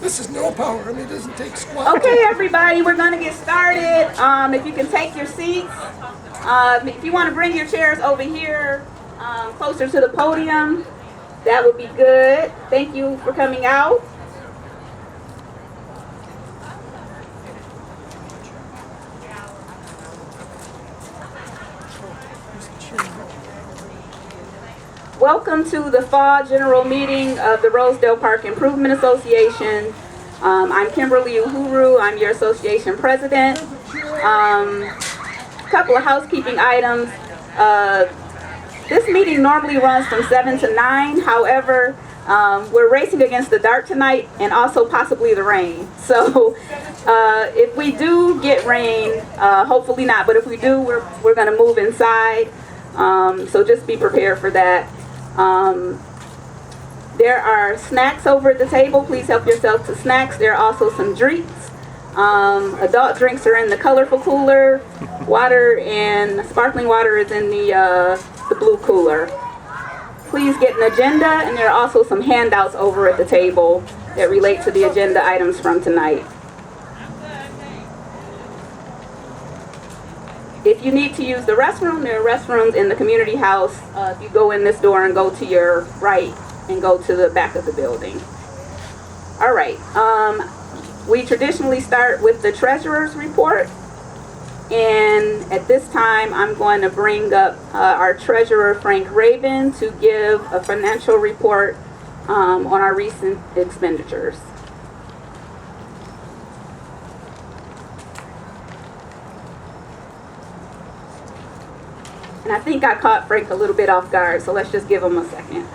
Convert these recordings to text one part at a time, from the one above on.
This is no power. I mean, it doesn't take squat. Okay, everybody, we're going to get started. If you can take your seats. If you want to bring your chairs over here, closer to the podium, that would be good. Thank you for coming out. Welcome to the Fall General Meeting of the Rosedale Park Improvement Association. I'm Kimberly Uhuru. I'm your association president. A couple of housekeeping items. This meeting normally runs from 7 to 9. However, we're racing against the dark tonight and also possibly the rain. So if we do get rain, hopefully not, but if we do, we're going to move inside. So just be prepared for that. There are snacks over at the table. Please help yourself to snacks. There are also some drinks. Adult drinks are in the colorful cooler. Water and sparkling water is in the blue cooler. Please get an agenda, and there are also some handouts over at the table that relate to the agenda items from tonight. If you need to use the restroom, there are restrooms in the community house. If you go in this door and go to your right and go to the back of the building. All right. We traditionally start with the treasurer's report. And at this time, I'm going to bring up our treasurer, Frank Raven, to give a financial report on our recent expenditures. And I think I caught Frank a little bit off guard, so let's just give him a second.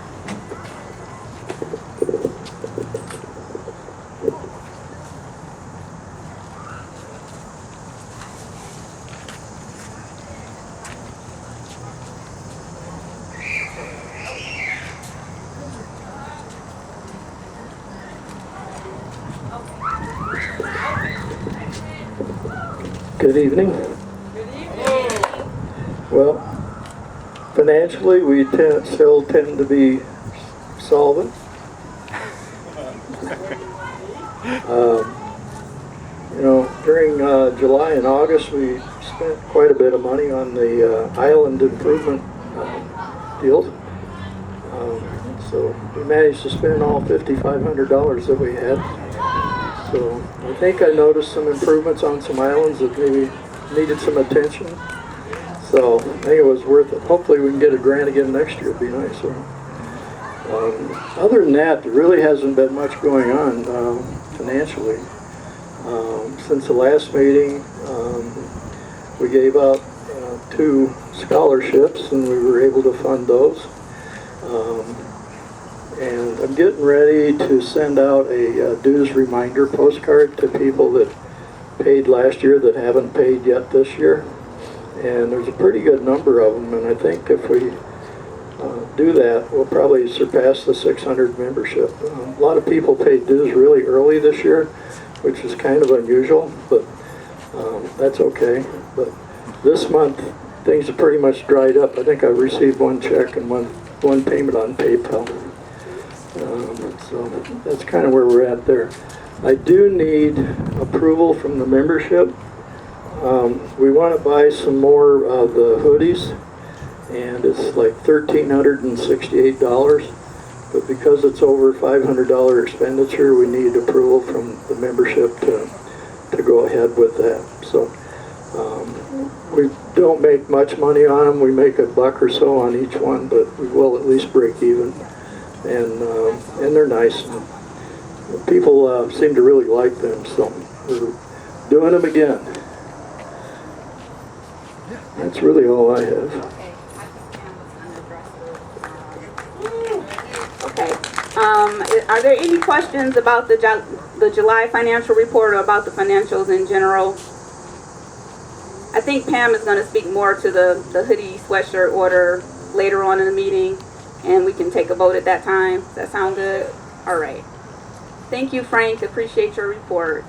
Good evening. Well, financially, we still tend to be solvent. During July and August, we spent quite a bit of money on the island improvement deals. So we managed to spend all $5,500 that we had. So I think I noticed some improvements on some islands that maybe needed some attention. So I think it was worth it. Hopefully we can get a grant again next year. It'd be nice. Other than that, there really hasn't been much going on financially. Since the last meeting, we gave out 2 scholarships and we were able to fund those. And I'm getting ready to send out a dues reminder postcard to people that paid last year that haven't paid yet this year. And there's a pretty good number of them, and I think if we do that, we'll probably surpass the 600 membership. A lot of people paid dues really early this year, which is kind of unusual, but that's okay. But this month, things have pretty much dried up. I think I've received 1 check and one payment on PayPal. So that's kind of where we're at there. I do need approval from the membership. We want to buy some more of the hoodies, and it's like $1,368. But because it's over $500 expenditure, we need approval from the membership to go ahead with that. So we don't make much money on them. We make $1 or so on each one, but we will at least break even. And they're nice. People seem to really like them, so we're doing them again. That's really all I have. Okay. Are there any questions about the July financial report or about the financials in general? I think Pam is going to speak more to the hoodie sweatshirt order later on in the meeting, and we can take a vote at that time. Does that sound good? All right. Thank you, Frank. Appreciate your report.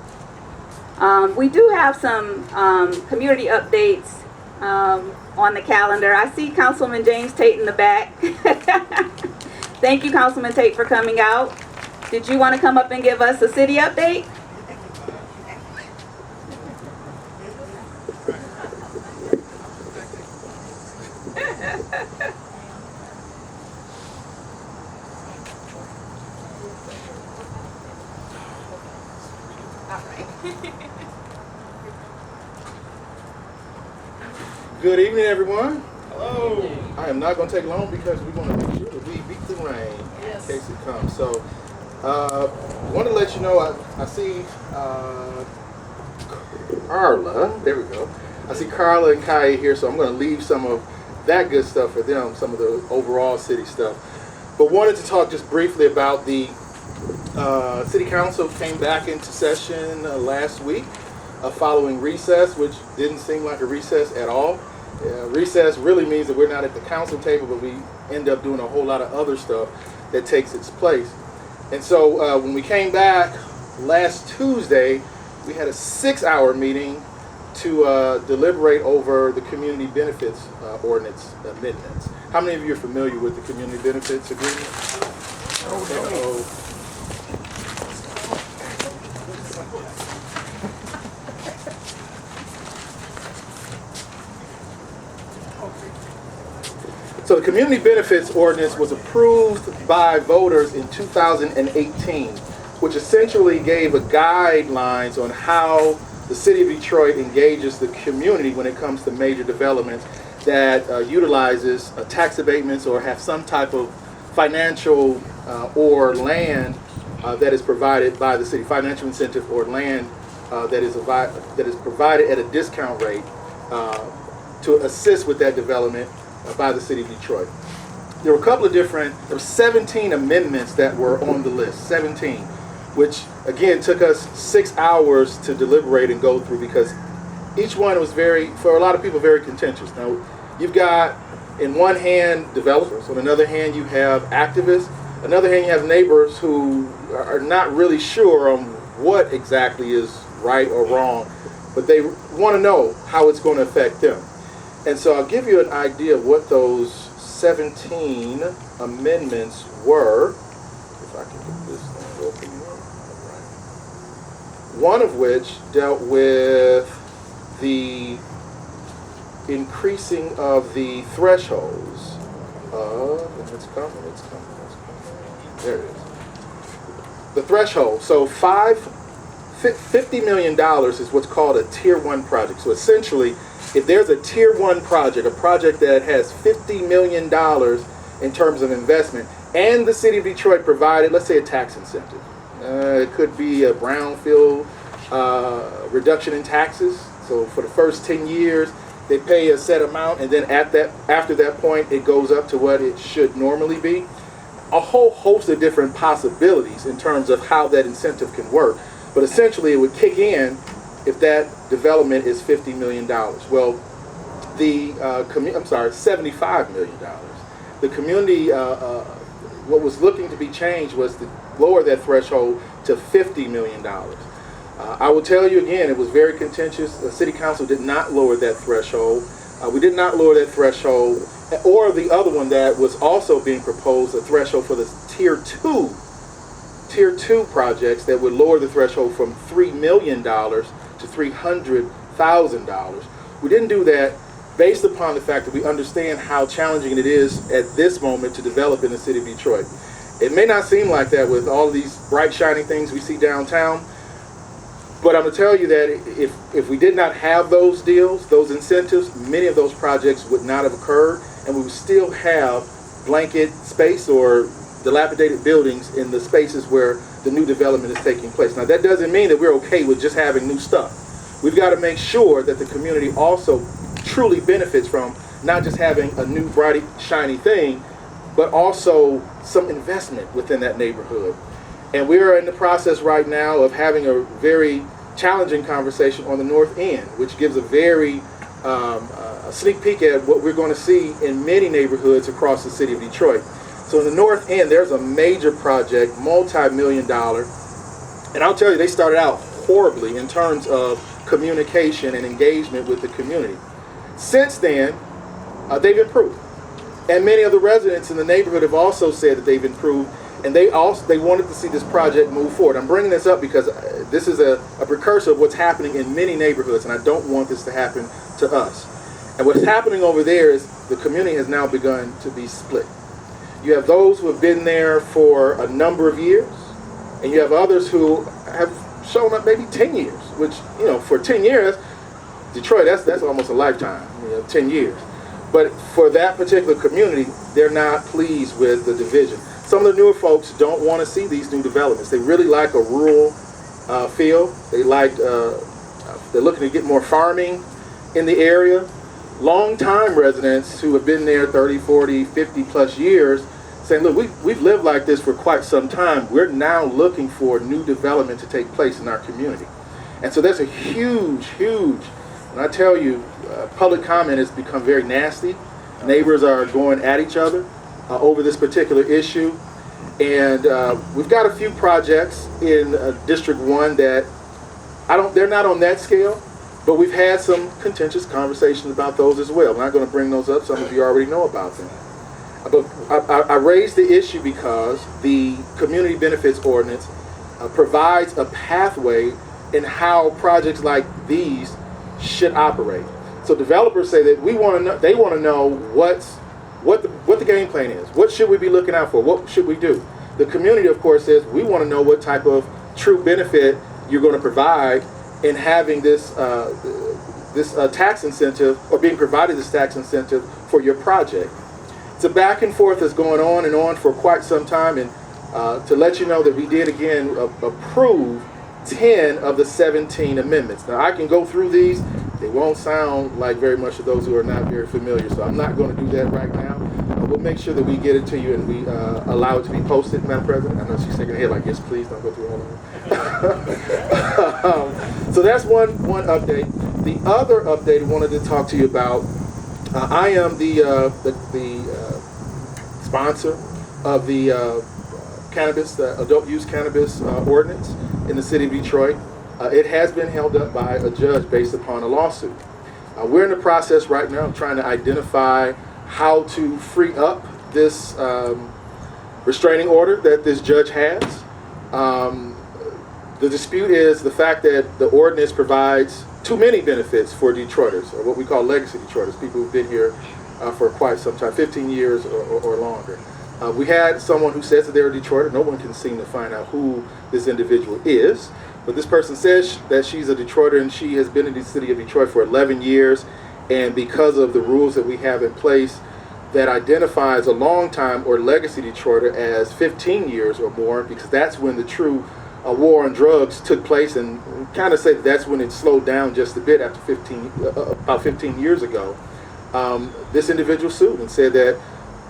We do have some community updates on the calendar. I see Councilman James Tate in the back. Thank you, Councilman Tate, for coming out. Did you want to come up and give us a city update? Good evening, everyone. Hello. I am not going to take long because we want to make sure that we beat the rain in case it comes. So, want to let you know, I see Carla. There we go. I see Carla and Kai here, so I'm going to leave some of that good stuff for them, some of the overall city stuff. But wanted to talk just briefly about the City Council came back into session last week following recess, which didn't seem like a recess at all. Recess really means that we're not at the council table, but we end up doing a whole lot of other stuff that takes its place. And so when we came back last Tuesday, we had a 6-hour meeting to deliberate over the community benefits ordinance amendments. How many of you are familiar with the community benefits agreement? Oh, So the community benefits ordinance was approved by voters in 2018, which essentially gave a guidelines on how the city of Detroit engages the community when it comes to major developments that utilizes tax abatements or have some type of financial or land that is provided by the city, financial incentive or land that is provided at a discount rate to assist with that development by the city of Detroit. There were 17 amendments that were on the list, 17, which again took us 6 hours to deliberate and go through because each one was for a lot of people, very contentious. Now, you've got, in one hand, developers. On another hand, you have activists. On another hand, you have neighbors who are not really sure on what exactly is right or wrong, but they want to know how it's going to affect them. And so I'll give you an idea of what those 17 amendments were. If I can get this thing open here. All right. One of which dealt with the increasing of the thresholds. It's coming. There it is. The threshold. So $50 million is what's called a Tier 1 project. So essentially, if there's a Tier 1 project, a project that has $50 million in terms of investment, and the city of Detroit provided, let's say, a tax incentive. It could be a brownfield reduction in taxes. So for the first 10 years, they pay a set amount, and then after that point, it goes up to what it should normally be. A whole host of different possibilities in terms of how that incentive can work. But essentially, it would kick in if that development is $50 million. Well, $75 million. The community, what was looking to be changed was to lower that threshold to $50 million. I will tell you again, it was very contentious. The city council did not lower that threshold. We did not lower that threshold, or the other one that was also being proposed, a threshold for the Tier 2 projects that would lower the threshold from $3 million to $300,000. We didn't do that based upon the fact that we understand how challenging it is at this moment to develop in the city of Detroit. It may not seem like that with all of these bright, shining things we see downtown, but I'm going to tell you that if we did not have those deals, those incentives, many of those projects would not have occurred, and we would still have blanket space or dilapidated buildings in the spaces where the new development is taking place. Now, that doesn't mean that we're okay with just having new stuff. We've got to make sure that the community also truly benefits from not just having a new, bright, shiny thing, but also some investment within that neighborhood. And we are in the process right now of having a very challenging conversation on the north end, which gives a very a sneak peek at what we're going to see in many neighborhoods across the city of Detroit. So in the north end, there's a major project, multi-million-dollar, and I'll tell you, they started out horribly in terms of communication and engagement with the community. Since then, they've improved. And many of the residents in the neighborhood have also said that they've improved. And they wanted to see this project move forward. I'm bringing this up because this is a precursor of what's happening in many neighborhoods, and I don't want this to happen to us. And what's happening over there is the community has now begun to be split. You have those who have been there for a number of years, and you have others who have shown up maybe 10 years, which, for 10 years, Detroit, that's almost a lifetime, 10 years. But for that particular community, they're not pleased with the division. Some of the newer folks don't want to see these new developments. They really like a rural feel. They're looking to get more farming in the area. Long-time residents who have been there 30, 40, 50 plus years saying, look, we've lived like this for quite some time. We're now looking for new development to take place in our community. And so there's a huge, and I tell you, public comment has become very nasty. Neighbors are going at each other over this particular issue. And we've got a few projects in District 1 that they're not on that scale, but we've had some contentious conversations about those as well. I'm not going to bring those up. Some of you already know about them. But I raised the issue because the Community Benefits Ordinance provides a pathway in how projects like these should operate. So developers say that they want to know what the game plan is. What should we be looking out for? What should we do? The community, of course, says we want to know what type of true benefit you're going to provide in having this tax incentive, or being provided this tax incentive for your project. It's a back and forth that's going on and on for quite some time, and to let you know that we did again approve 10 of the 17 amendments. Now I can go through these. They won't sound like very much to those who are not very familiar, so I'm not going to do that right now. We'll make sure that we get it to you and we allow it to be posted, Madam President. I know she's shaking her head like, yes, please, don't go through all of it. So that's one update. The other update I wanted to talk to you about, I am the sponsor of the adult use cannabis ordinance in the city of Detroit. It has been held up by a judge based upon a lawsuit. We're in the process right now of trying to identify how to free up this restraining order that this judge has. The dispute is the fact that the ordinance provides too many benefits for Detroiters, or what we call legacy Detroiters, people who've been here for quite some time, 15 years or longer. We had someone who says that they're a Detroiter. No one can seem to find out who this individual is. But this person says that she's a Detroiter and she has been in the city of Detroit for 11 years. And because of the rules that we have in place that identifies a long-time or legacy Detroiter as 15 years or more, because that's when the true war on drugs took place, and kind of say that's when it slowed down just a bit after about 15 years ago. This individual sued and said that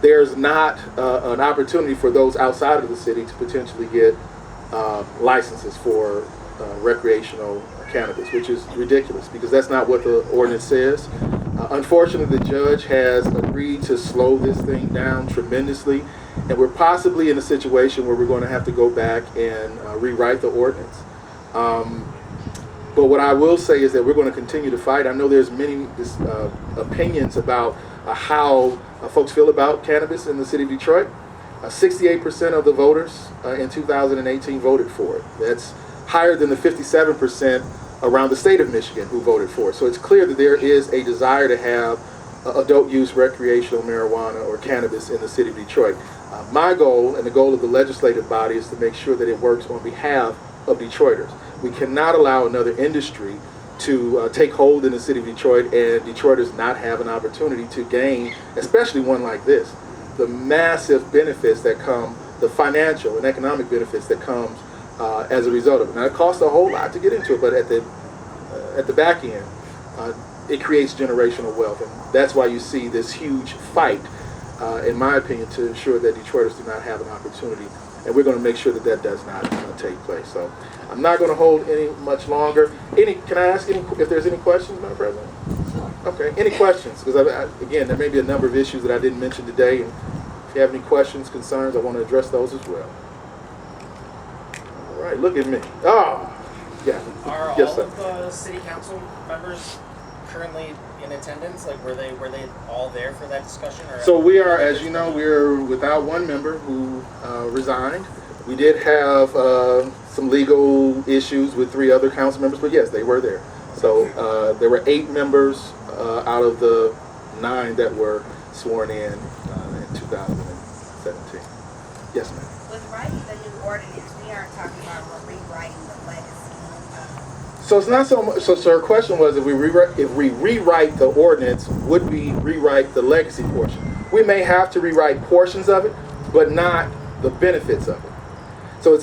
there's not an opportunity for those outside of the city to potentially get licenses for recreational cannabis, which is ridiculous because that's not what the ordinance says. Unfortunately, the judge has agreed to slow this thing down tremendously, and we're possibly in a situation where we're going to have to go back and rewrite the ordinance. But what I will say is that we're going to continue to fight. I know there's many opinions about how folks feel about cannabis in the city of Detroit. 68% of the voters in 2018 voted for it. That's higher than the 57% around the state of Michigan who voted for it. So it's clear that there is a desire to have adult use recreational marijuana or cannabis in the city of Detroit. My goal and the goal of the legislative body is to make sure that it works on behalf of Detroiters. We cannot allow another industry to take hold in the city of Detroit and Detroiters not have an opportunity to gain, especially one like this, the massive benefits that come, the financial and economic benefits that comes as a result of it. Now, it costs a whole lot to get into it, but at the back end, it creates generational wealth, and that's why you see this huge fight, in my opinion, to ensure that Detroiters do not have an opportunity, and we're going to make sure that that does not take place. So I'm not going to hold any much longer. Can I ask if there's any questions, Madam President? Okay, any questions? Because again, there may be a number of issues that I didn't mention today, and if you have any questions, concerns, I want to address those as well. All right, look at me. Oh, yeah. Are yes, all sir. of the city council members currently in attendance? Like, were they all there for that discussion? Or So we are, as you know, we're without one member who resigned. We did have some legal issues with 3 other council members, but yes, they were there. So there were 8 members out of the 9 that were sworn in 2017. Yes, ma'am. With writing the new ordinance, we aren't talking about rewriting the legacy. So it's not so much. So her question was, if we rewrite the ordinance, would we rewrite the legacy portion? We may have to rewrite portions of it, but not the benefits of it. So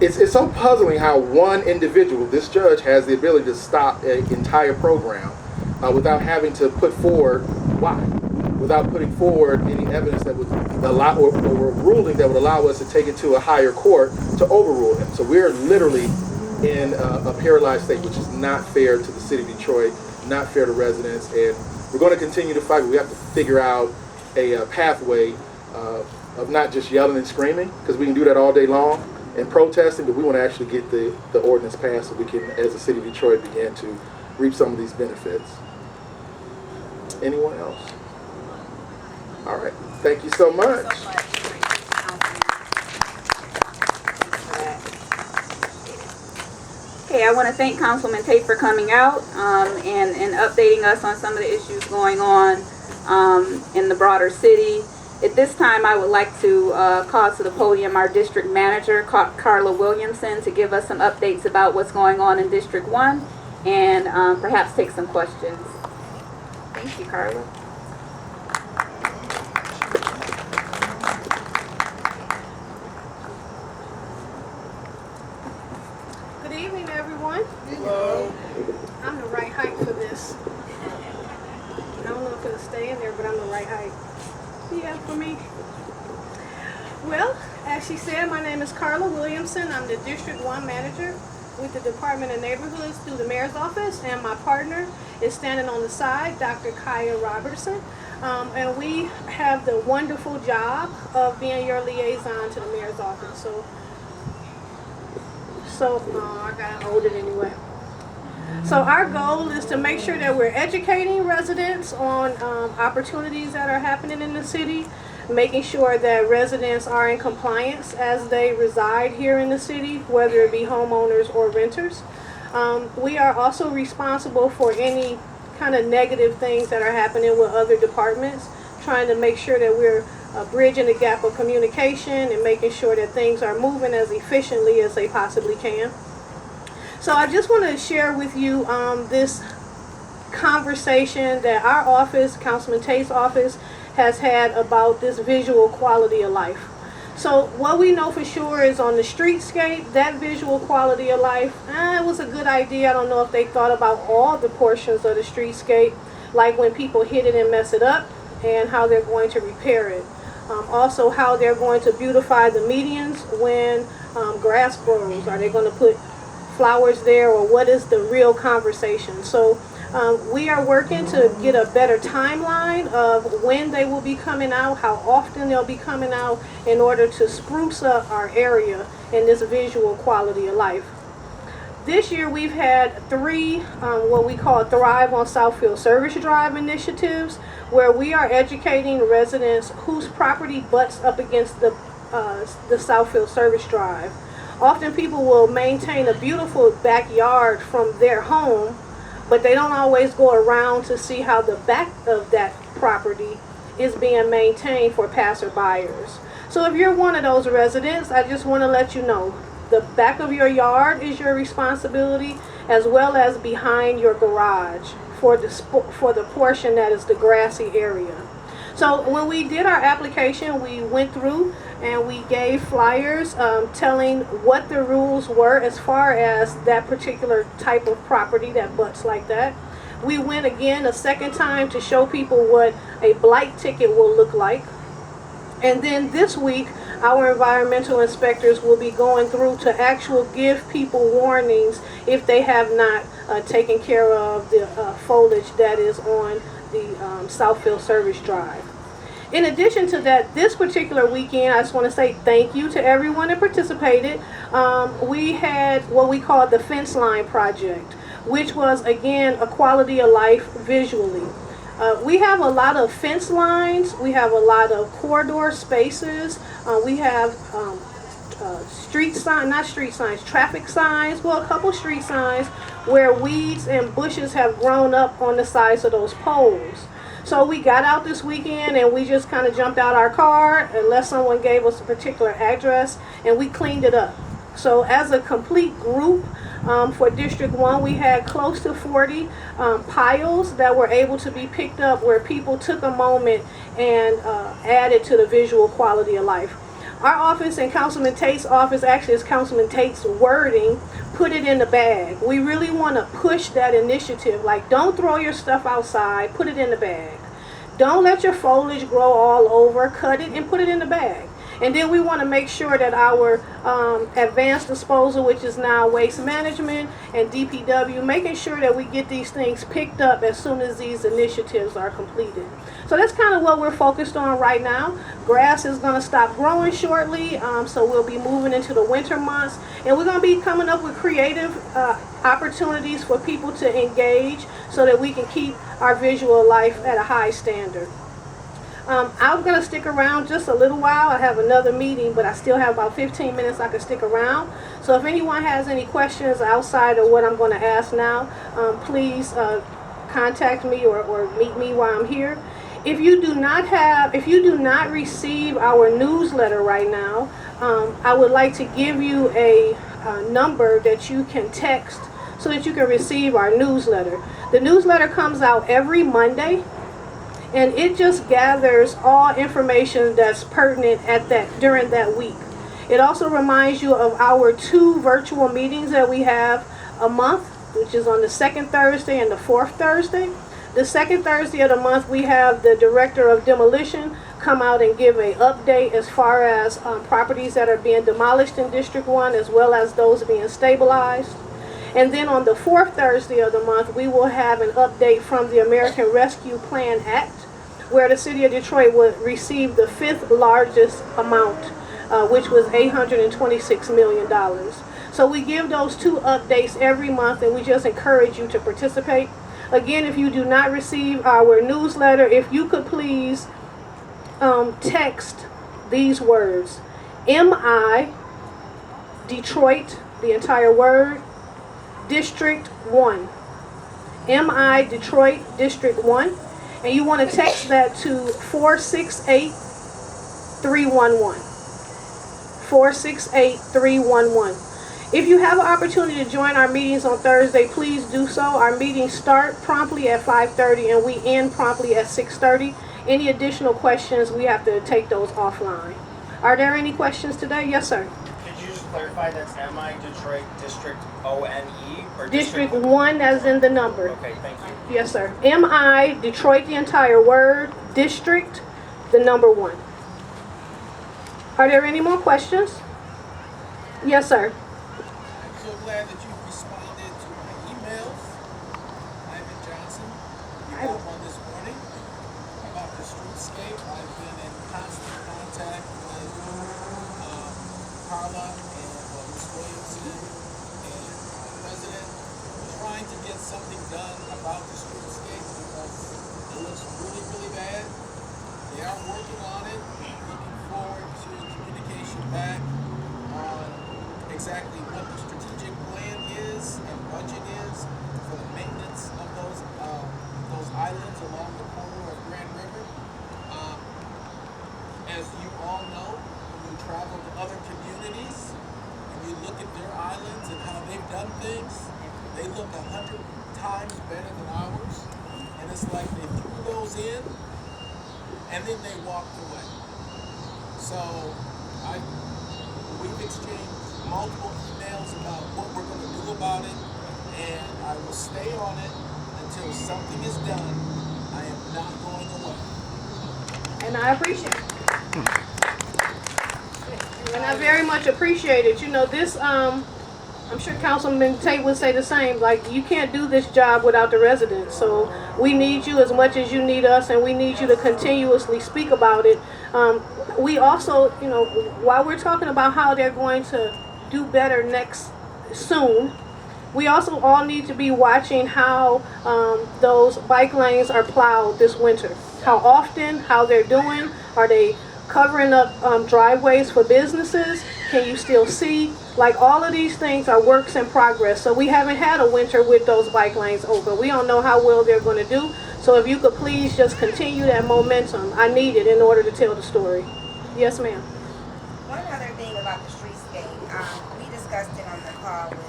it's so puzzling how one individual, this judge, has the ability to stop an entire program without having to put forward why, without putting forward any evidence that would allow or a ruling that would allow us to take it to a higher court to overrule him. So we're literally in a paralyzed state, which is not fair to the city of Detroit, not fair to residents, and we're going to continue to fight. But we have to figure out a pathway of not just yelling and screaming, because we can do that all day long, and protesting, but we want to actually get the ordinance passed so we can, as the city of Detroit, begin to reap some of these benefits. Anyone else? All right. Thank you so much. Okay, I want to thank Councilman Tate for coming out and updating us on some of the issues going on in the broader city. At this time, I would like to call to the podium our district manager, Carla Williamson, to give us some updates about what's going on in District 1 and perhaps take some questions. Thank you, Carla. Good evening, everyone. Hello. I'm the right height for this. I don't know if it'll stay in there, but I'm the right height. Yeah, for me. Well, as she said, my name is Carla Williamson. I'm the District 1 manager with the Department of Neighborhoods through the Mayor's Office, and my partner is standing on the side, Dr. Kaya Robertson. And we have the wonderful job of being your liaison to the Mayor's Office. So I gotta hold it anyway. So our goal is to make sure that we're educating residents on opportunities that are happening in the city, making sure that residents are in compliance as they reside here in the city, whether it be homeowners or renters. We are also responsible for any kind of negative things that are happening with other departments, trying to make sure that we're bridging the gap of communication and making sure that things are moving as efficiently as they possibly can. So I just want to share with you this conversation that our office, Councilman Tate's office, has had about this visual quality of life. So what we know for sure is on the streetscape, that visual quality of life, it was a good idea. I don't know if they thought about all the portions of the streetscape, like when people hit it and mess it up, and how they're going to repair it. Also how they're going to beautify the medians when grass grows. Are they going to put flowers there, or what is the real conversation? So we are working to get a better timeline of when they will be coming out, how often they'll be coming out, in order to spruce up our area in this visual quality of life. This year we've had 3 what we call Thrive on Southfield Service Drive initiatives, where we are educating residents whose property butts up against the Southfield Service Drive. Often people will maintain a beautiful backyard from their home, but they don't always go around to see how the back of that property is being maintained for passerbyers. So if you're one of those residents, I just want to let you know, the back of your yard is your responsibility, as well as behind your garage for the portion that is the grassy area. So when we did our application, we went through and we gave flyers telling what the rules were as far as that particular type of property that butts like that. We went again a second time to show people what a blight ticket will look like. And then this week, our environmental inspectors will be going through to actually give people warnings if they have not taken care of the foliage that is on the Southfield Service Drive. In addition to that, this particular weekend, I just want to say thank you to everyone that participated. We had what we call the Fence Line Project, which was, again, a quality of life visually. We have a lot of fence lines. We have a lot of corridor spaces. We have traffic signs, well, a couple street signs where weeds and bushes have grown up on the sides of those poles. So we got out this weekend and we just kind of jumped out our car unless someone gave us a particular address, and we cleaned it up. So as a complete group, for District 1, we had close to 40 piles that were able to be picked up where people took a moment and added to the visual quality of life. Our office and Councilman Tate's office, actually it's Councilman Tate's wording, put it in the bag. We really want to push that initiative. Like, don't throw your stuff outside, put it in the bag. Don't let your foliage grow all over, cut it and put it in the bag. And then we want to make sure that our advanced disposal, which is now waste management and DPW, making sure that we get these things picked up as soon as these initiatives are completed. So that's kind of what we're focused on right now. Grass is going to stop growing shortly, so we'll be moving into the winter months. And we're going to be coming up with creative opportunities for people to engage so that we can keep our visual life at a high standard. I'm going to stick around just a little while. I have another meeting, but I still have about 15 minutes I can stick around. So if anyone has any questions outside of what I'm going to ask now, please contact me or meet me while I'm here. If you do not receive our newsletter right now, I would like to give you a number that you can text so that you can receive our newsletter. The newsletter comes out every Monday, and it just gathers all information that's pertinent during that week. It also reminds you of our 2 virtual meetings that we have a month, which is on the 2nd Thursday and the 4th Thursday. The 2nd Thursday of the month, we have the Director of Demolition come out and give an update as far as properties that are being demolished in District 1, as well as those being stabilized. And then on the 4th Thursday of the month, we will have an update from the American Rescue Plan Act, where the City of Detroit would receive the 5th largest amount, which was $826 million. So we give those 2 updates every month, and we just encourage you to participate. Again, if you do not receive our newsletter, if you could please text these words: MI, Detroit, the entire word, District 1. MI, Detroit, District 1. And you want to text that to 468-311. 468-311. If you have an opportunity to join our meetings on Thursday, please do so. Our meetings start promptly at 5:30 and we end promptly at 6:30. Any additional questions, we have to take those offline. Are there any questions today? Yes, sir. Could you just clarify that's MI Detroit District ONE or District 1 as in the number. Okay, thank you. Yes, sir. MI, Detroit, the entire word, District, the number 1. Are there any more questions? Yes, sir. I'm so glad that you responded to my emails. Ivan Johnson, you got one this morning about the streetscape. I've been in constant contact with Carla and Ms. Williamson and the president, trying to get something done about the streetscape because it looks really, really bad. They are working on it. Looking forward to communication back on exactly what the strategic plan is and budget is for the maintenance of those islands along the corridor of Grand River. As you all know, when you travel to other communities and you look at their islands and how they've done things, they look 100 times better than ours. And it's like they threw those in and then they walked away. So we've exchanged multiple emails about what we're going to do about it, and I will stay on it until something is done. I am not going away. And I appreciate it. And I very much appreciate it. You know, this, I'm sure Councilman Tate would say the same. Like, you can't do this job without the residents. So we need you as much as you need us, and we need you to continuously speak about it. We also, you know, while we're talking about how they're going to do better soon, We also all need to be watching how those bike lanes are plowed this winter. How often, how they're doing. Are they covering up driveways for businesses? Can you still see? Like, all of these things are works in progress. So we haven't had a winter with those bike lanes open. We don't know how well they're going to do. So if you could please just continue that momentum, I need it in order to tell the story. Yes, ma'am. One other thing about the streetscape, we discussed it on the call with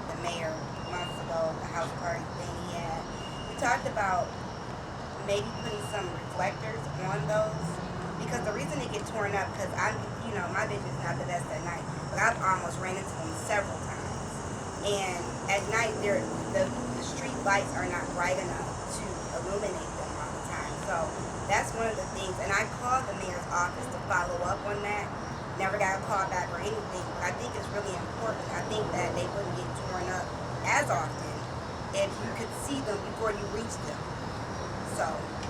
the mayor months ago, the house party thing he had. We talked about maybe putting some reflectors on those, because the reason they get torn up, because my vision's not the best at night, but I've almost ran into them several times. And at night, the street lights are not bright enough to illuminate them all the time. So that's one of the things. And I called the mayor's office to follow up on that. Never got a call back or anything. But I think it's really important. I think that they wouldn't get torn up as often if you could see them before you reach them. So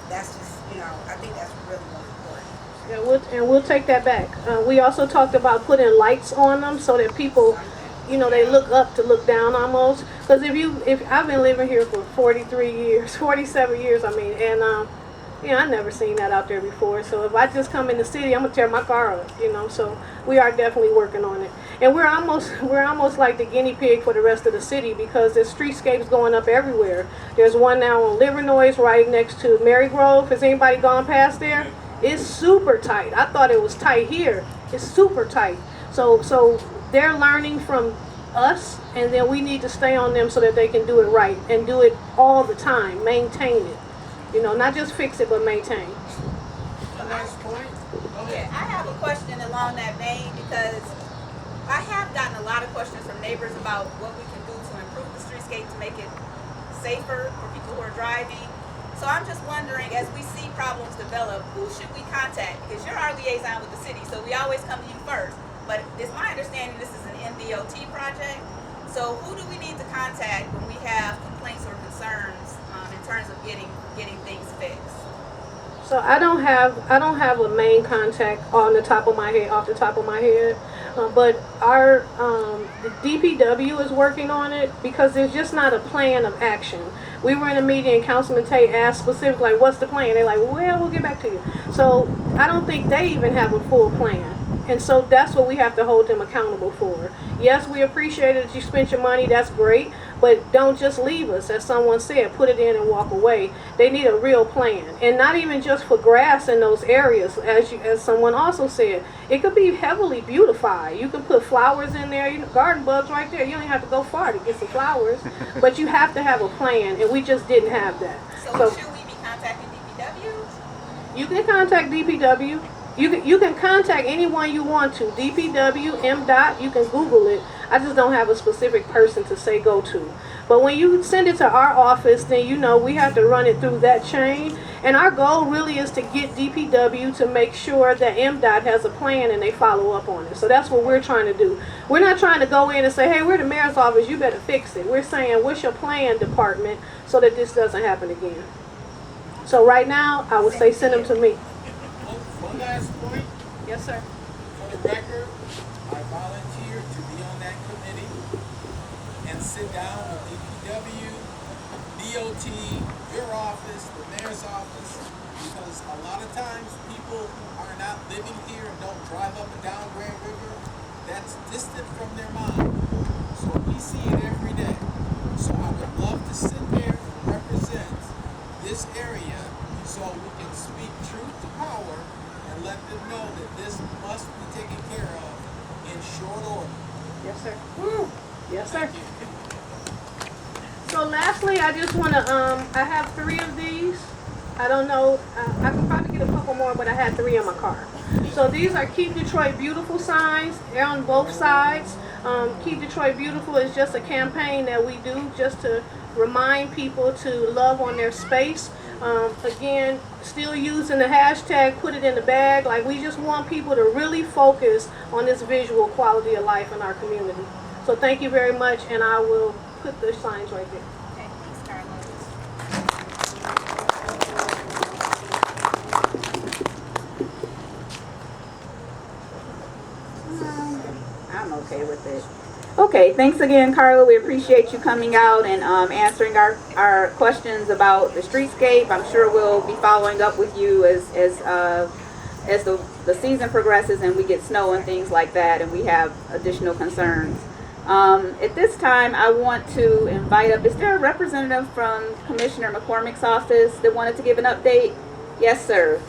that's just, I think that's really, really important. Yeah, we'll take that back. We also talked about putting lights on them so that people, they look up to look down almost. Because if I've been living here for 47 years, and I never seen that out there before. So if I just come in the city, I'm gonna tear my car up, So we are definitely working on it, and we're almost like the guinea pig for the rest of the city, because there's streetscapes going up everywhere. There's one now on Livernois right next to Marygrove. Has anybody gone past there? It's super tight. I thought it was tight here. It's super tight. So they're learning from us, and then we need to stay on them so that they can do it right and do it all the time. Maintain it. Not just fix it, but maintain. Last point. Go ahead. I have a question along that vein, because I have gotten a lot of questions from neighbors about what we can do to improve the streetscape to make it safer for people who are driving. So I'm just wondering, as we see problems develop, who should we contact? Because you're our liaison with the city, so we always come to you first. But it's my understanding this is an MDOT project. So who do we need to contact when we have complaints or concerns in terms of getting things fixed? So I don't have a main contact off the top of my head, but our the DPW is working on it, because there's just not a plan of action. We were in a meeting and Councilman Tate asked specifically, like, what's the plan? They're like, well, we'll get back to you. So I don't think they even have a full plan. And so that's what we have to hold them accountable for. Yes, we appreciate it that you spent your money. That's great. But don't just leave us. As someone said, put it in and walk away. They need a real plan. And not even just for grass in those areas. As someone also said, it could be heavily beautified. You can put flowers in there. Garden bugs right there. You don't even have to go far to get some flowers. But you have to have a plan. And we just didn't have that. So should we be contacting DPW? You can contact DPW. You can contact anyone you want to. DPW, MDOT, you can Google it. I just don't have a specific person to say go to. But when you send it to our office, then we have to run it through that chain. And our goal really is to get DPW to make sure that MDOT has a plan and they follow up on it. So that's what we're trying to do. We're not trying to go in and say, hey, we're the mayor's office, you better fix it. We're saying, what's your plan, department, so that this doesn't happen again. So right now, I would say send them to me. One last point. Yes, sir. For the record, I volunteered to be on that committee and sit down with DPW, DOT, your office, the mayor's office, because a lot of times people are not living here and don't drive up and down Grand River. That's distant from their mind. So we see it every day. So I would love to sit there and represent this area so we can speak truth to power and let them know that this must be taken care of in short order. Yes, sir. Woo. Yes, sir. So lastly, I just want to, I have 3 of these. I don't know, I can probably get a couple more, but I had 3 in my car. So these are Keep Detroit Beautiful signs. They're on both sides. Keep Detroit Beautiful is just a campaign that we do just to remind people to love on their space. Again, still using the hashtag, put it in the bag. Like, we just want people to really focus on this visual quality of life in our community. So thank you very much, and I will put the signs right there. Okay, thanks, Carlos. I'm okay with it. Okay, thanks again, Carla. We appreciate you coming out and answering our questions about the streetscape. I'm sure we'll be following up with you as the season progresses and we get snow and things like that, and we have additional concerns. At this time, I want to invite up, is there a representative from Commissioner McCormick's office that wanted to give an update? Yes, sir.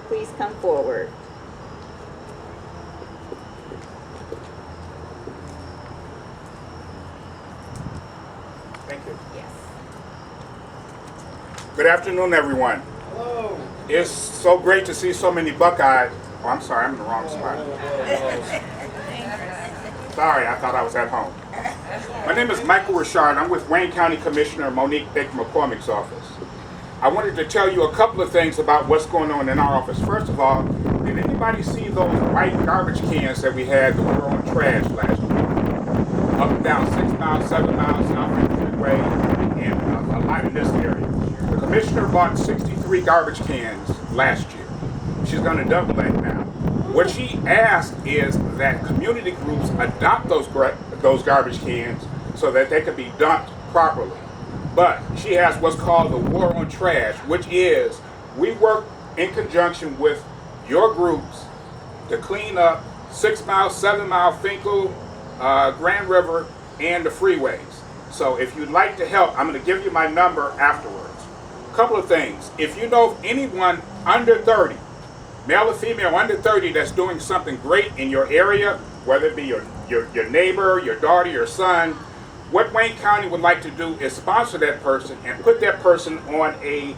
Please come forward. Thank you. Yes. Good afternoon, everyone. Hello. It's so great to see so many Buckeyes. Oh, I'm sorry, I'm in the wrong spot. Sorry, I thought I was at home. My name is Michael Richard. I'm with Wayne County Commissioner Monique Baker McCormick's office. I wanted to tell you a couple of things about what's going on in our office. First of all, did anybody see those white garbage cans that we had that were on trash last year? Up and down 6 miles, 7 miles, Southfield Freeway, and a lot in this area. The commissioner bought 63 garbage cans last year. She's going to double that now. What she asked is that community groups adopt those garbage cans so that they could be dumped properly. But she has what's called the War on Trash, which is we work in conjunction with your groups to clean up 6 Mile, 7 Mile, Finkel, Grand River, and the freeways. So if you'd like to help, I'm going to give you my number afterwards. A couple of things. If you know of anyone under 30, male or female under 30, that's doing something great in your area, whether it be your neighbor, your daughter, your son, what Wayne County would like to do is sponsor that person and put that person on a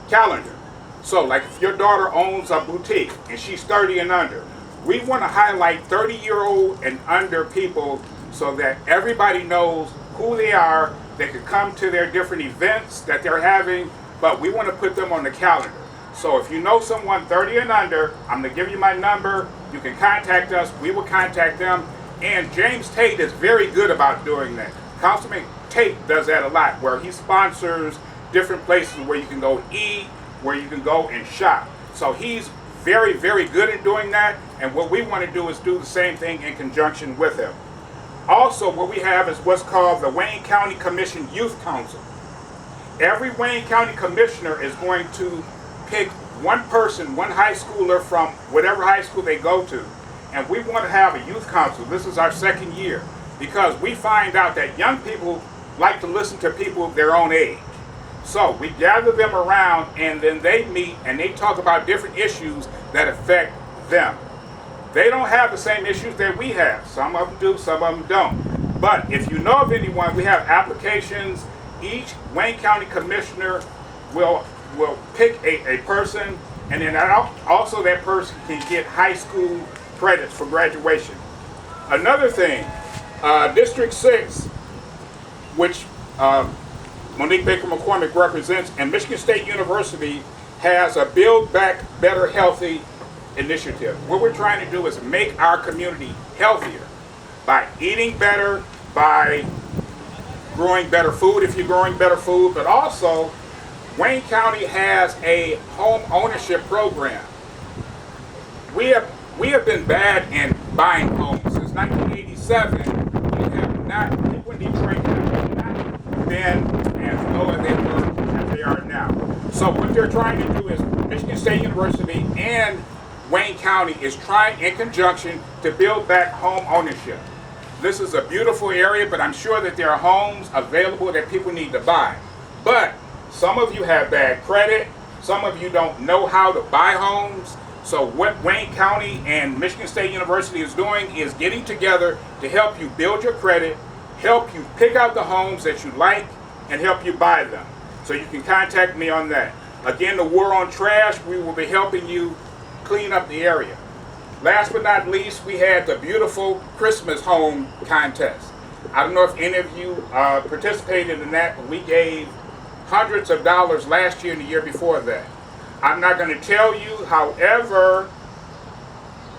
calendar. So like if your daughter owns a boutique and she's 30 and under, we want to highlight 30-year-old and under people so that everybody knows who they are. They could come to their different events that they're having, but we want to put them on the calendar. So if you know someone 30 and under, I'm going to give you my number. You can contact us. We will contact them. And James Tate is very good about doing that. Councilman Tate does that a lot, where he sponsors different places where you can go eat, where you can go and shop. So he's very, very good at doing that. And what we want to do is do the same thing in conjunction with him. Also, what we have is what's called the Wayne County Commission Youth Council. Every Wayne County commissioner is going to pick one person, one high schooler from whatever high school they go to. And we want to have a youth council. This is our second year because we find out that young people like to listen to people of their own age. So we gather them around and then they meet and they talk about different issues that affect them. They don't have the same issues that we have. Some of them do, some of them don't. But if you know of anyone, we have applications. Each Wayne County commissioner will pick a person, and then also that person can get high school credits for graduation. Another thing, District 6, which Monique Baker McCormick represents, and Michigan State University has a Build Back Better Healthy initiative. What we're trying to do is make our community healthier by eating better, by growing better food if you're growing better food, but also Wayne County has a home ownership program. We have been bad in buying homes. Since 1987, people in Detroit have not been as low as they were as they are now. So what they're trying to do is Michigan State University and Wayne County is trying in conjunction to build back home ownership. This is a beautiful area, but I'm sure that there are homes available that people need to buy. But some of you have bad credit. Some of you don't know how to buy homes. So what Wayne County and Michigan State University is doing is getting together to help you build your credit, help you pick out the homes that you like, and help you buy them. So you can contact me on that. Again, the War on Trash, we will be helping you clean up the area. Last but not least, we had the beautiful Christmas home contest. I don't know if any of you participated in that, but we gave hundreds of dollars last year and the year before that. I'm not going to tell you, however,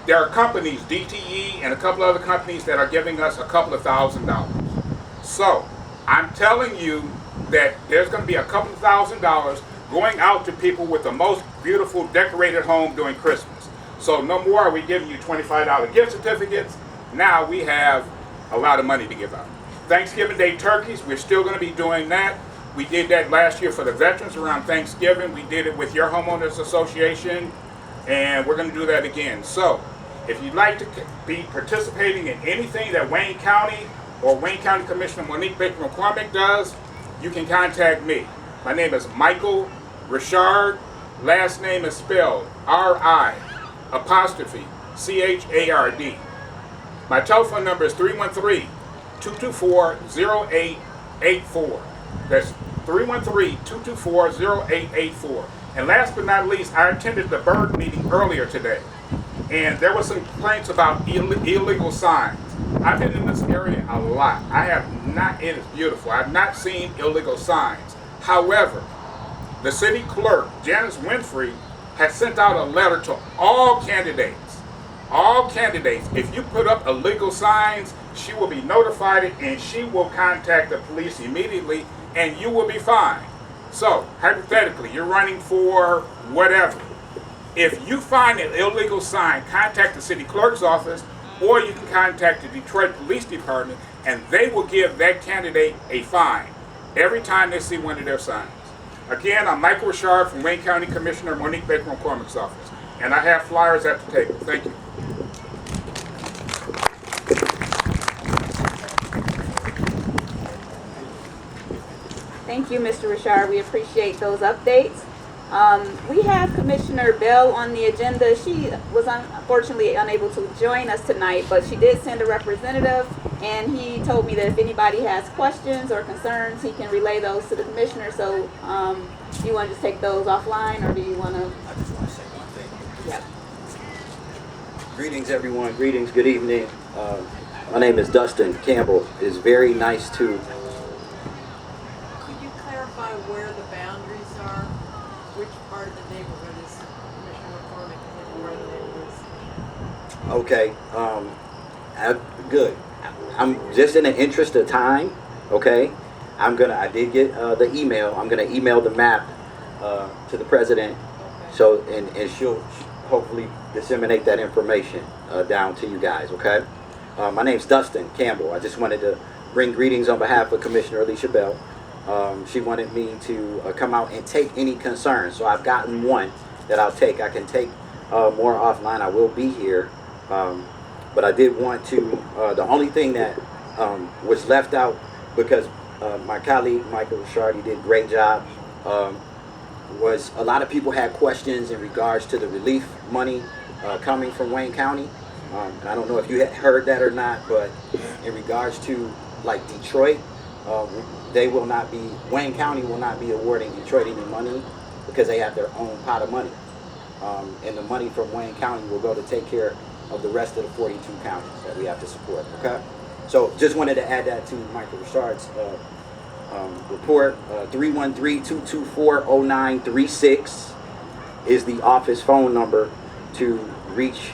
there are companies, DTE and a couple other companies that are giving us a couple of $1,000s. So I'm telling you that there's going to be a couple of $1,000s going out to people with the most beautiful decorated home during Christmas. So no more are we giving you $25 gift certificates. Now we have a lot of money to give out. Thanksgiving Day turkeys, we're still going to be doing that. We did that last year for the veterans around Thanksgiving. We did it with your homeowners association, and we're going to do that again. So if you'd like to be participating in anything that Wayne County or Wayne County Commissioner Monique Baker McCormick does, you can contact me. My name is Michael Richard. Last name is spelled R-I-Chard. My telephone number is 313-224-0884. That's 313-224-0884. And last but not least, I attended the Bird meeting earlier today, and there were some complaints about illegal signs. I've been in this area a lot. I have not, it is beautiful. I've not seen illegal signs. However, the city clerk, Janice Winfrey, has sent out a letter to all candidates. All candidates, if you put up illegal signs, she will be notified and she will contact the police immediately and you will be fined. So, hypothetically, you're running for whatever. If you find an illegal sign, contact the city clerk's office, or you can contact the Detroit Police Department, and they will give that candidate a fine every time they see one of their signs. Again, I'm Michael Richard from Wayne County Commissioner Monique Baker McCormick's office, and I have flyers at the table. Thank you. Thank you, Mr. Richard. We appreciate those updates. We have Commissioner Bell on the agenda. She was unfortunately unable to join us tonight, but she did send a representative, and he told me that if anybody has questions or concerns, he can relay those to the commissioner. So do you want to just take those offline, or do you want to? I just want to say one thing. Yep. Greetings, everyone. Greetings. Good evening. My name is Dustin Campbell. It's very nice to... Could you clarify where the boundaries are? Which part of the neighborhood is Commissioner McCormick and where the neighborhood is? Okay. Good. I'm just in the interest of time, okay? I did get the email. I'm gonna email the map to the president, Okay. so and she'll hopefully disseminate that information down to you guys, okay? My name's Dustin Campbell. I just wanted to bring greetings on behalf of Commissioner Alicia Bell. She wanted me to come out and take any concerns, so I've gotten one that I'll take. I can take more offline. I will be here, but I did want to, the only thing that was left out, because my colleague Michael Richard did a great job, was a lot of people had questions in regards to the relief money coming from Wayne County. And I don't know if you had heard that or not, but in regards to like Detroit, Wayne County will not be awarding Detroit any money because they have their own pot of money. And the money from Wayne County will go to take care of the rest of the 42 counties that we have to support, okay? So just wanted to add that to Michael Richard's report. 313-224-0936 is the office phone number to reach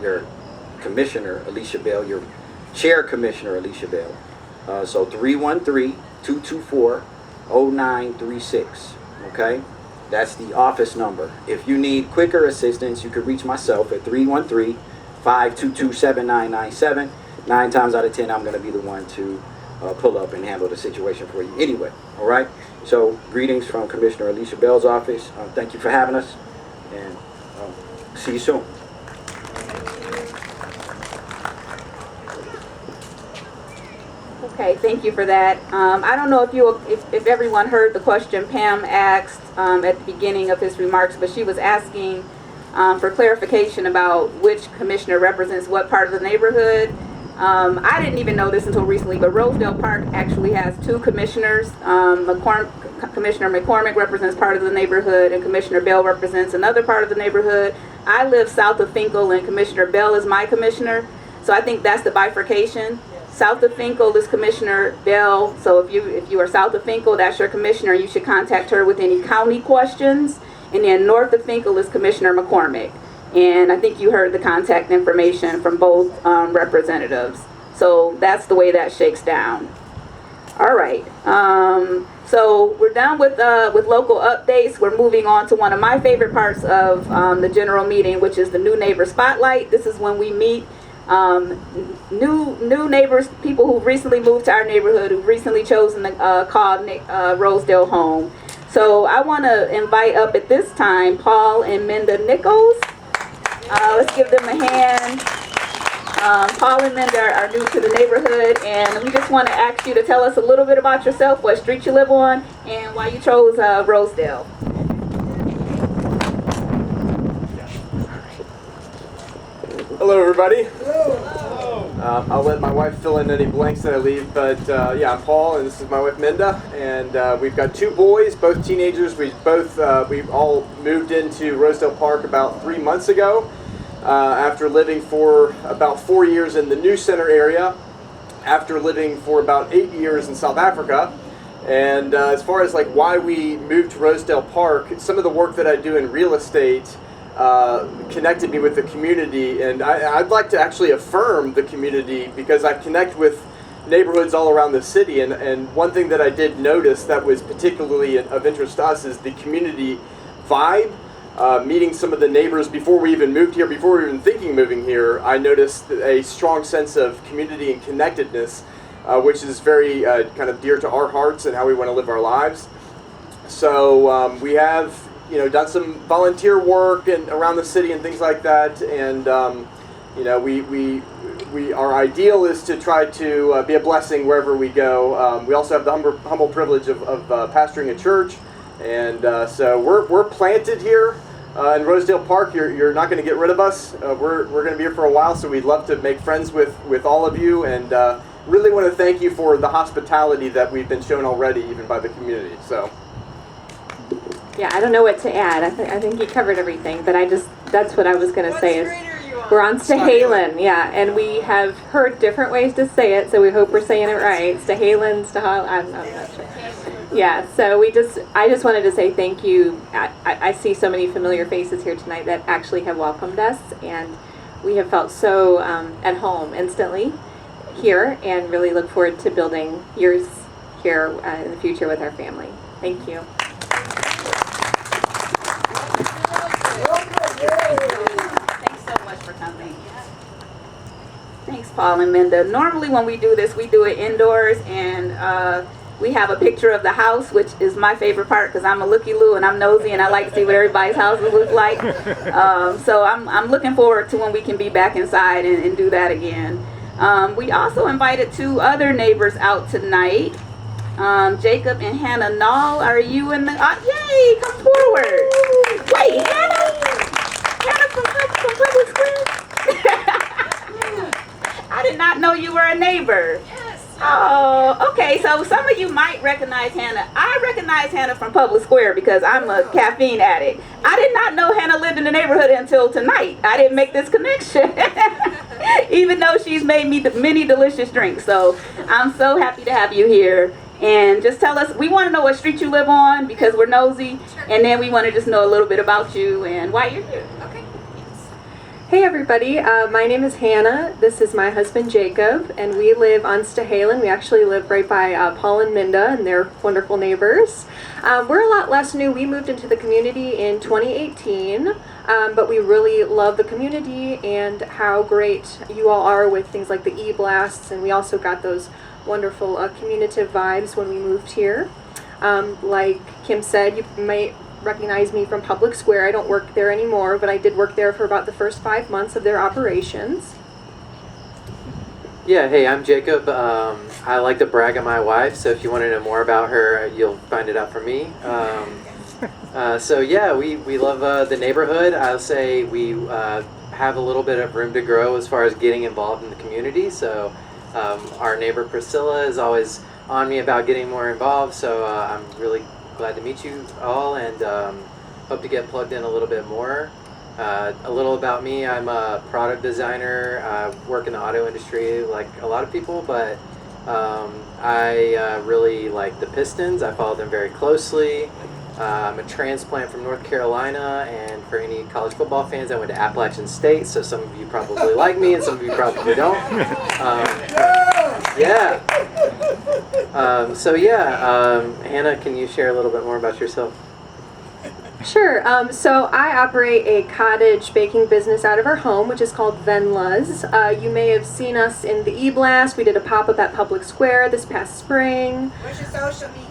your commissioner, Alicia Bell, your chair commissioner, Alicia Bell. So 313-224-0936, okay? That's the office number. If you need quicker assistance, you could reach myself at 313-522-7997. 9 times out of 10, I'm gonna be the one to pull up and handle the situation for you anyway, all right? So greetings from Commissioner Alicia Bell's office. Thank you for having us, and see you soon. Okay, thank you for that. I don't know if everyone heard the question Pam asked at the beginning of his remarks, but she was asking for clarification about which commissioner represents what part of the neighborhood. I didn't even know this until recently, but Rosedale Park actually has 2 commissioners. Commissioner McCormick represents part of the neighborhood, and Commissioner Bell represents another part of the neighborhood. I live south of Finkel, and Commissioner Bell is my commissioner. So I think that's the bifurcation. South of Finkel is Commissioner Bell. So if you are south of Finkel, that's your commissioner. You should contact her with any county questions. And then north of Finkel is Commissioner McCormick. And I think you heard the contact information from both representatives. So that's the way that shakes down. All right. So we're done with local updates. We're moving on to one of my favorite parts of the general meeting, which is the new neighbor spotlight. This is when we meet new neighbors, people who've recently moved to our neighborhood, who've recently chosen to call Rosedale home. So I want to invite up at this time Paul and Minda Nichols. Let's give them a hand. Paul and Minda are new to the neighborhood, and we just want to ask you to tell us a little bit about yourself, what street you live on, and why you chose Rosedale. Hello, everybody. I'll let my wife fill in any blanks that I leave, but yeah, I'm Paul, and this is my wife Minda, and we've got two boys, both teenagers. We've all moved into Rosedale Park about 3 months ago, after living for about 4 years in the New Center area, after living for about 8 years in South Africa. And as far as like why we moved to Rosedale Park, some of the work that I do in real estate connected me with the community, and I'd like to actually affirm the community because I connect with neighborhoods all around the city, and one thing that I did notice that was particularly of interest to us is the community vibe. Meeting some of the neighbors before we even moved here, before we were even thinking moving here, I noticed a strong sense of community and connectedness, which is very kind of dear to our hearts and how we want to live our lives. So we have done some volunteer work and around the city and things like that, and our ideal is to try to be a blessing wherever we go. We also have the humble privilege of pastoring a church, and so we're planted here in Rosedale Park. You're not going to get rid of us. We're going to be here for a while, so we'd love to make friends with all of you, and really want to thank you for the hospitality that we've been shown already, even by the community. So. Yeah, I don't know what to add. I think you covered everything, but that's what I was going to say. We're on Stahalin, yeah, and we have heard different ways to say it, so we hope we're saying it right. Stahalin, I'm not sure. Yeah, so I just wanted to say thank you. I see so many familiar faces here tonight that actually have welcomed us, and we have felt so at home instantly here, and really look forward to building years here in the future with our family. Thank you. Thanks so much for coming. Thanks, Paul and Minda. Normally when we do this, we do it indoors, and we have a picture of the house, which is my favorite part because I'm a looky-loo and I'm nosy and I like to see what everybody's houses look like. So I'm looking forward to when we can be back inside and do that again. We also invited two other neighbors out tonight. Jacob and Hannah Nall, are you in the... yay! Come forward. Wait, Hannah from Public Square? I did not know you were a neighbor. Yes. Oh, okay. So some of you might recognize Hannah. I recognize Hannah from Public Square because I'm a caffeine addict. I did not know Hannah lived in the neighborhood until tonight. I didn't make this connection. Even though she's made me many delicious drinks. So I'm so happy to have you here. And just tell us, we want to know what street you live on because we're nosy. Sure. And then we want to just know a little bit about you and why you're here. Okay. Yes. Hey everybody, my name is Hannah. This is my husband Jacob, and we live on Stahalin. We actually live right by Paul and Minda, and they're wonderful neighbors. We're a lot less new. We moved into the community in 2018, but we really love the community and how great you all are with things like the e-blasts, and we also got those wonderful communitive vibes when we moved here. Like Kim said, you might recognize me from Public Square. I don't work there anymore, but I did work there for about the first 5 months of their operations. Yeah, hey, I'm Jacob. I like to brag on my wife, so if you want to know more about her, you'll find it out from me. So yeah, we love the neighborhood. I'll say we have a little bit of room to grow as far as getting involved in the community, so our neighbor Priscilla is always on me about getting more involved, so I'm really glad to meet you all, and hope to get plugged in a little bit more. A little about me, I'm a product designer. I work in the auto industry like a lot of people, but I really like the Pistons. I follow them very closely. I'm a transplant from North Carolina, and for any college football fans, I went to Appalachian State, so some of you probably like me and some of you probably don't. Yeah. Hannah, can you share a little bit more about yourself? Sure. So I operate a cottage baking business out of our home, which is called Venla's. You may have seen us in the E-Blast. We did a pop-up at Public Square this past spring. What's your social media?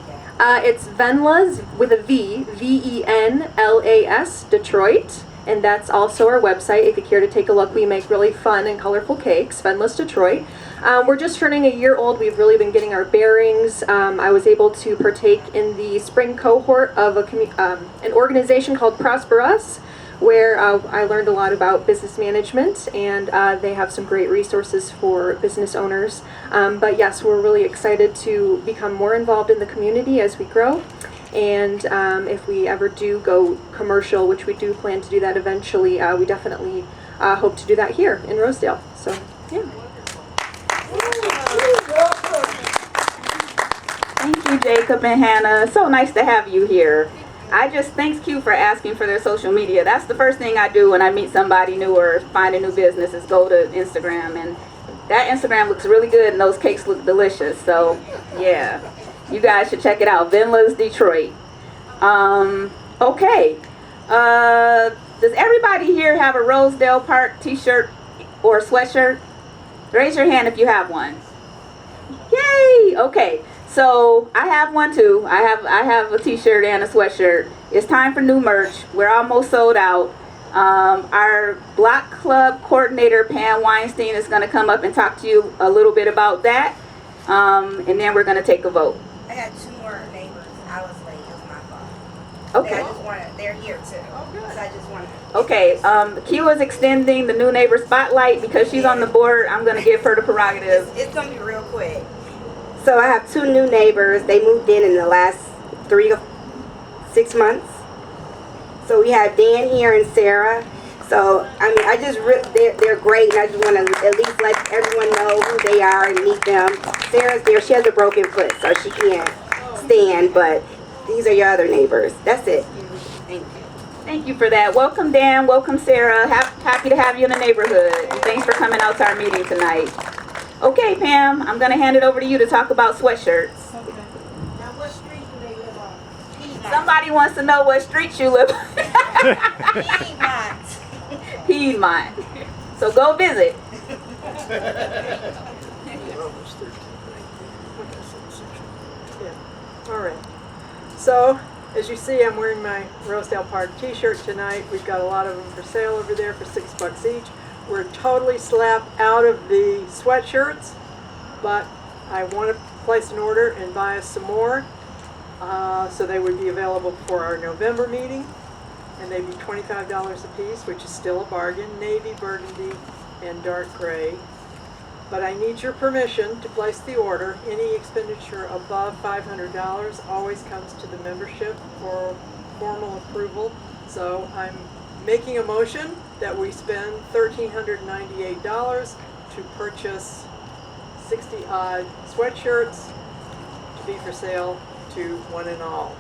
It's Venla's with a V, V-E-N-L-A-S, Detroit. And that's also our website. If you care to take a look, we make really fun and colorful cakes, Venla's Detroit. We're just turning a year old. We've really been getting our bearings. I was able to partake in the spring cohort of an organization called Prosper Us, where I learned a lot about business management, and they have some great resources for business owners. But yes, we're really excited to become more involved in the community as we grow. And if we ever do go commercial, which we do plan to do that eventually, we definitely hope to do that here in Rosedale. So, yeah. Thank you, Jacob and Hannah. So nice to have you here. I just thanks Q for asking for their social media. That's the first thing I do when I meet somebody new or find a new business is go to Instagram. And that Instagram looks really good and those cakes look delicious. So, yeah. You guys should check it out. Venla's Detroit. Okay. Does everybody here have a Rosedale Park t-shirt or sweatshirt? Raise your hand if you have one. Yay! Okay. So I have one too. I have a t-shirt and a sweatshirt. It's time for new merch. We're almost sold out. Our block club coordinator Pam Weinstein is going to come up and talk to you a little bit about that. And then we're going to take a vote. I had 2 more neighbors. I was late. It was my fault. Okay. They're here too. Oh, good. So I just wanted. Okay. Q is extending the new neighbor spotlight because she's on the board. I'm going to give her the prerogative. It's going to be real quick. So I have 2 new neighbors. They moved in the last 3 to 6 months. So we have Dan here and Sarah. So, I mean, they're great, and I just want to at least let everyone know who they are and meet them. Sarah's there. She has a broken foot, so she can't stand, but these are your other neighbors. That's it. Thank you. Thank you for that. Welcome, Dan. Welcome, Sarah. Happy to have you in the neighborhood. And thanks for coming out to our meeting tonight. Okay, Pam, I'm going to hand it over to you to talk about sweatshirts. Okay. Now, what street do they live on? Somebody wants to know what street you live on. Piedmont. Piedmont. So go visit. All right. So, as you see, I'm wearing my Rosedale Park t-shirt tonight. We've got a lot of them for sale over there for $6 each. We're totally slapped out of the sweatshirts, but I want to place an order and buy us some more. So they would be available for our November meeting, and they'd be $25 a piece, which is still a bargain. Navy, burgundy, and dark gray. But I need your permission to place the order. Any expenditure above $500 always comes to the membership for formal approval. So I'm making a motion that we spend $1,398 to purchase 60-odd sweatshirts to be for sale to one and all.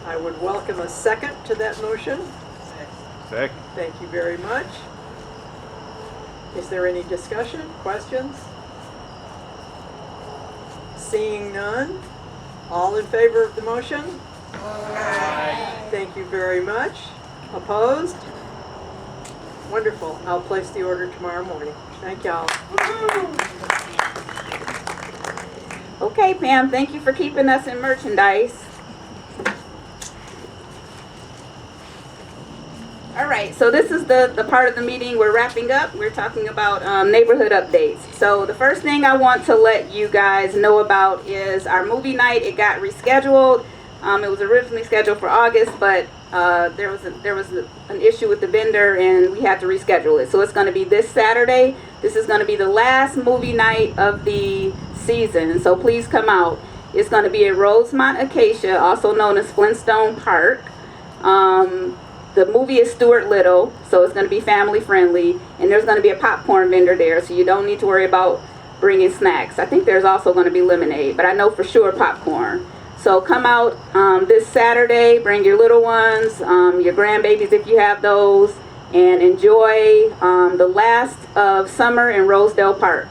I would welcome a second to that motion. Second. Thank you very much. Is there any discussion, questions? Seeing none, all in favor of the motion? Aye. Thank you very much. Opposed? Wonderful. I'll place the order tomorrow morning. Thank y'all. Okay, Pam, thank you for keeping us in merchandise. All right, so this is the part of the meeting we're wrapping up. We're talking about neighborhood updates. So the first thing I want to let you guys know about is our movie night. It got rescheduled. It was originally scheduled for August, but there was an issue with the vendor, and we had to reschedule it. So it's going to be this Saturday. This is going to be the last movie night of the season. So please come out. It's going to be at Rosemont Acacia, also known as Flintstone Park. The movie is Stuart Little, so it's going to be family friendly, and there's going to be a popcorn vendor there, so you don't need to worry about bringing snacks. I think there's also going to be lemonade, but I know for sure popcorn. So come out this Saturday, bring your little ones, your grandbabies if you have those, and enjoy the last of summer in Rosedale Park.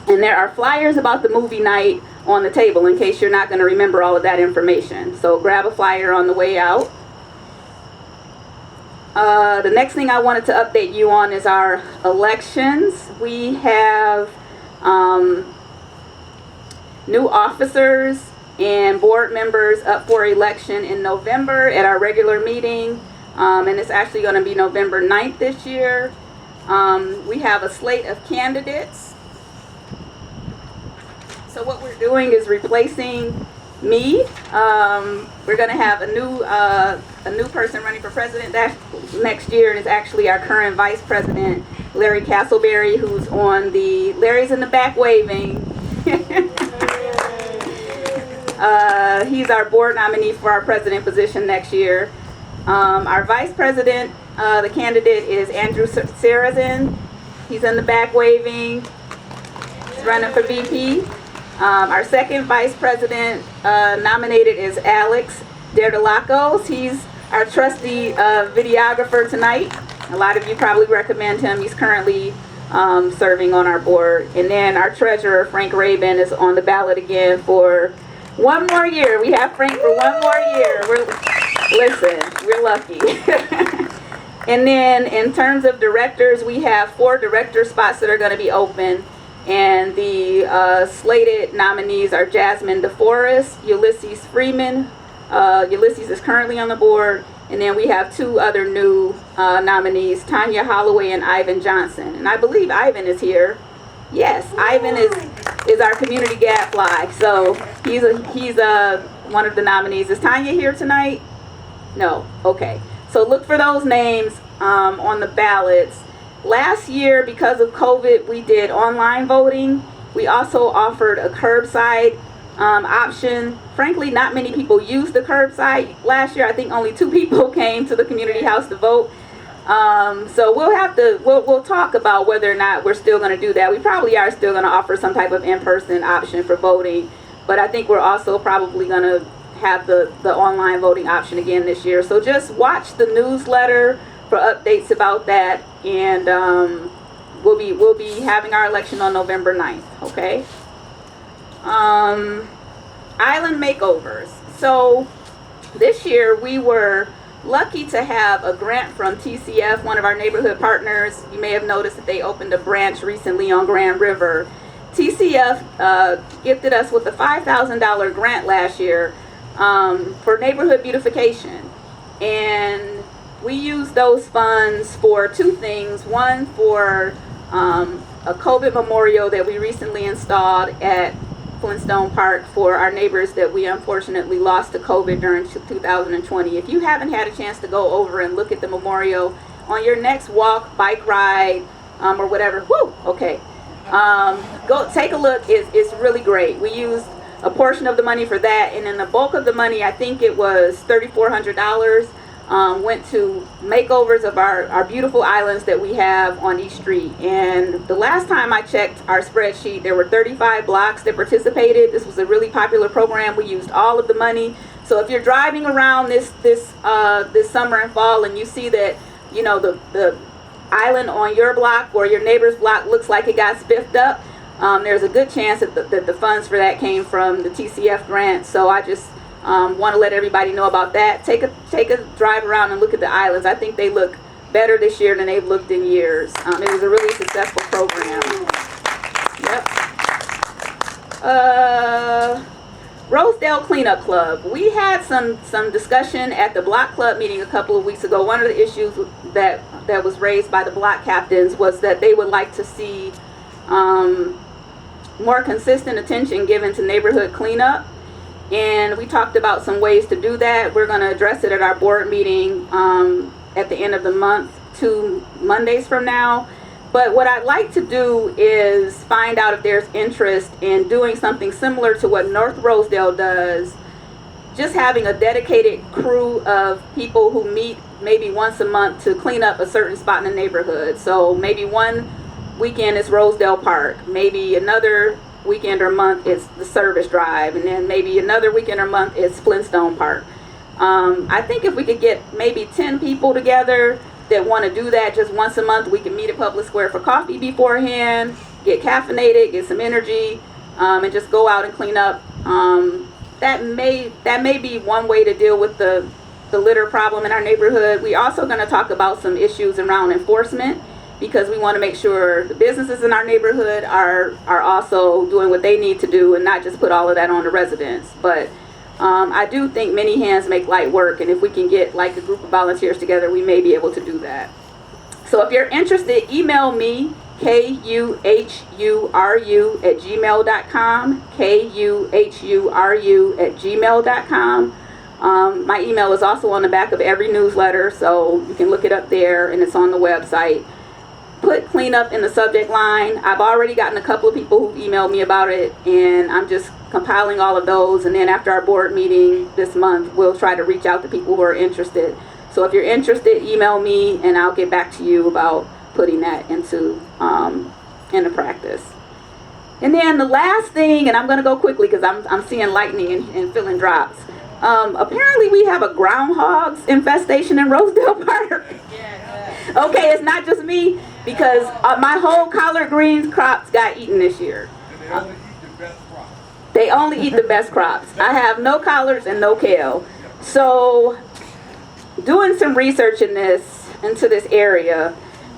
And there are flyers about the movie night on the table in case you're not going to remember all of that information. So grab a flyer on the way out. The next thing I wanted to update you on is our elections. We have new officers and board members up for election in November at our regular meeting. And it's actually going to be November 9th this year. We have a slate of candidates. So what we're doing is replacing me. We're going to have a new person running for president next year, and it's actually our current vice president, Larry Castleberry, who's on the Larry's in the back waving. He's our board nominee for our president position next year. Our vice president, the candidate is Andrew Sarazin. He's in the back waving. He's running for VP. Our second vice president nominated is Alex Derdalacos. He's our trusty videographer tonight. A lot of you probably recommend him. He's currently serving on our board. And then our treasurer, Frank Rabin, is on the ballot again for one more year. We have Frank for one more year. We're lucky. And then in terms of directors, we have 4 director spots that are going to be open. And the slated nominees are Jasmine DeForest, Ulysses Freeman. Ulysses is currently on the board. And then we have 2 other new nominees, Tanya Holloway and Ivan Johnson. And I believe Ivan is here. Yes, Ivan is our community gadfly. So he's one of the nominees. Is Tanya here tonight? No. Okay. So look for those names on the ballots. Last year, because of COVID, we did online voting. We also offered a curbside option. Frankly, not many people used the curbside last year. I think only 2 people came to the community house to vote. So we'll talk about whether or not we're still going to do that. We probably are still going to offer some type of in-person option for voting, but I think we're also probably going to have the online voting option again this year. So just watch the newsletter for updates about that, and we'll be having our election on November 9th. Okay. Island makeovers. So this year we were lucky to have a grant from TCF, one of our neighborhood partners. You may have noticed that they opened a branch recently on Grand River. TCF gifted us with a $5,000 grant last year for neighborhood beautification, and we used those funds for 2 things. One, for a COVID memorial that we recently installed at Flintstone Park for our neighbors that we unfortunately lost to COVID during 2020. If you haven't had a chance to go over and look at the memorial on your next walk, bike ride, or whatever, go take a look. It's really great. We used a portion of the money for that, and then the bulk of the money, I think it was $3,400, went to makeovers of our beautiful islands that we have on each street. And the last time I checked our spreadsheet, there were 35 blocks that participated. This was a really popular program. We used all of the money. So if you're driving around this summer and fall and you see that, you know, the island on your block or your neighbor's block looks like it got spiffed up, there's a good chance that the funds for that came from the TCF grant. So I just want to let everybody know about that. Take a drive around and look at the islands. I think they look better this year than they've looked in years. It was a really successful program. Yep. Rosedale Cleanup Club. We had some discussion at the block club meeting a couple of weeks ago. One of the issues that was raised by the block captains was that they would like to see more consistent attention given to neighborhood cleanup. And we talked about some ways to do that. We're going to address it at our board meeting at the end of the month, 2 Mondays from now. But what I'd like to do is find out if there's interest in doing something similar to what North Rosedale does, just having a dedicated crew of people who meet maybe once a month to clean up a certain spot in the neighborhood. So maybe one weekend is Rosedale Park, maybe another weekend or month it's the service drive, and then maybe another weekend or month it's Flintstone Park. I think if we could get maybe 10 people together that want to do that just once a month, we can meet at Public Square for coffee beforehand, get caffeinated, get some energy, and just go out and clean up. That may be one way to deal with the litter problem in our neighborhood. We're also going to talk about some issues around enforcement, because we want to make sure the businesses in our neighborhood are also doing what they need to do and not just put all of that on the residents. But I do think many hands make light work, and if we can get like a group of volunteers together, we may be able to do that. So if you're interested, email me, kuhuru@gmail.com, kuhuru@gmail.com. My email is also on the back of every newsletter, so you can look it up there, and it's on the website. Put cleanup in the subject line. I've already gotten a couple of people who emailed me about it, and I'm just compiling all of those, and then after our board meeting this month, we'll try to reach out to people who are interested. So if you're interested, email me, and I'll get back to you about putting that into practice. And then the last thing, and I'm going to go quickly because I'm seeing lightning and feeling drops. Apparently we have a groundhogs infestation in Rosedale Park. Okay, it's not just me, because my whole collard greens crops got eaten this year. They only eat the best crops. I have no collards and no kale. So doing some research into this area,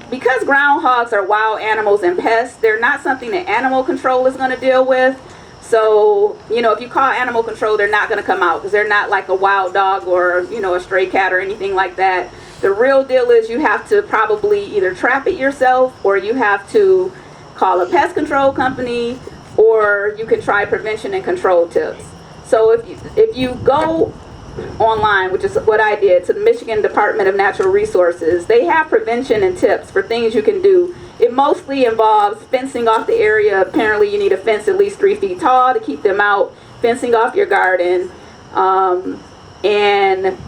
because groundhogs are wild animals and pests, they're not something that animal control is going to deal with. So, if you call animal control, they're not going to come out, because they're not like a wild dog or, a stray cat or anything like that. The real deal is you have to probably either trap it yourself, or you have to call a pest control company, or you can try prevention and control tips. So if you go online, which is what I did, to the Michigan Department of Natural Resources, they have prevention and tips for things you can do. It mostly involves fencing off the area. Apparently you need a fence at least 3 feet tall to keep them out, fencing off your garden, and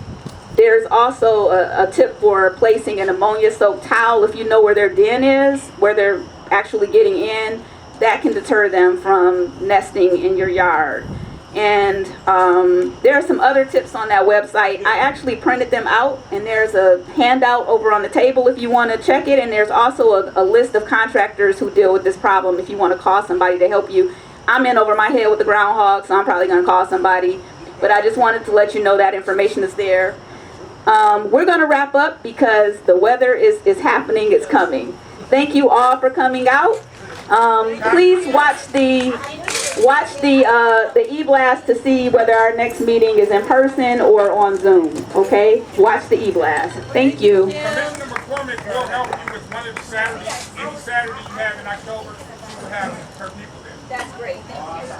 there's also a tip for placing an ammonia-soaked towel if you know where their den is, where they're actually getting in. That can deter them from nesting in your yard. And there are some other tips on that website. I actually printed them out, and there's a handout over on the table if you want to check it. And there's also a list of contractors who deal with this problem if you want to call somebody to help you. I'm in over my head with the groundhog, so I'm probably going to call somebody. But I just wanted to let you know that information is there. We're going to wrap up because the weather is happening. It's coming. Thank you all for coming out. Please watch the e-blast to see whether our next meeting is in person or on Zoom. Okay? Watch the e-blast. Thank you. Commissioner McCormick will help you with one of the Saturdays. Any Saturday you have in October, she will have her people there. That's great. Thank you.